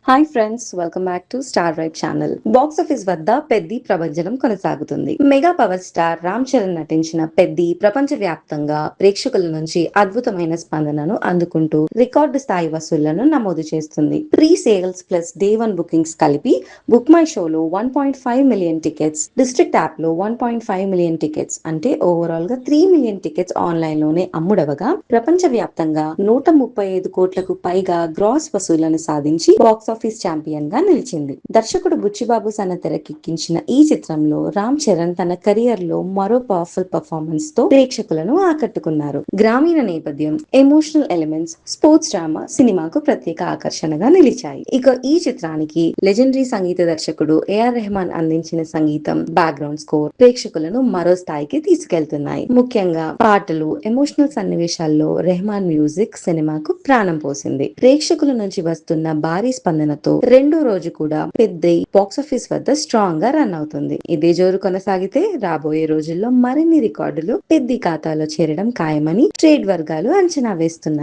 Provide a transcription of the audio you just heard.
Hi friends, welcome back to star vibe channel. Box office వద్ద పెద్ది ప్రభంజనం కొనసాగుతుంది. Mega power star Ram Charan నటించిన పెద్ది ప్రపంచ వ్యాప్తంగా ప్రేక్షకుల నుంచి అద్భుతమైన స్పందనను అందుకుంటూ రికార్డు స్థాయి వసూళ్లను నమోదు చేస్తుంది. Pre sales plus day 1 bookings కలిపి బుక్ మై షోలో 1.5 మిలియన్ టికెట్స్, డిస్ట్రిక్ట్ యాప్ లో 1.5 మిలియన్ టికెట్స్ అంటే ఓవరాల్ గా 3 మిలియన్ టికెట్స్ ఆన్లైన్ లోనే అమ్ముడవగా ప్రపంచ వ్యాప్తంగా 135 కోట్లకు పైగా గ్రాస్ వసూళ్లను సాధించి బాక్స్ ఆఫీస్ ఛాంపియన్ గా నిలిచింది. దర్శకుడు బుచ్చిబాబు సన తెరకెక్కించిన ఈ చిత్రంలో రామ్ చరణ్ తన కెరియర్ లో మరో పవర్ఫుల్ పర్ఫార్మెన్స్ తో ప్రేక్షకులను ఆకట్టుకున్నారు. గ్రామీణ నేపథ్యం, ఎమోషనల్ ఎలిమెంట్స్, స్పోర్ట్స్ డ్రామా సినిమాకు ప్రత్యేక ఆకర్షణగా నిలిచాయి. ఇక ఈ చిత్రానికి లెజెండరీ సంగీత దర్శకుడు ఏఆర్ రెహమాన్ అందించిన సంగీతం, బ్యాక్గ్రౌండ్ స్కోర్ ప్రేక్షకులను మరో స్థాయికి తీసుకెళ్తున్నాయి. ముఖ్యంగా పాటలు, ఎమోషనల్ సన్నివేశాల్లో రెహమాన్ మ్యూజిక్ సినిమాకు ప్రాణం పోసింది. ప్రేక్షకుల నుంచి వస్తున్న భారీ స్పందనతో రెండో రోజు కూడా పెద్ది బాక్సాఫీస్ వద్ద స్ట్రాంగ్ గా రన్ అవుతుంది. ఇదే జోరు కొనసాగితే రాబోయే రోజుల్లో మరిన్ని రికార్డులు పెద్ది ఖాతాలో చేరడం ఖాయమని ట్రేడ్ వర్గాలు అంచనా వేస్తున్నాయి.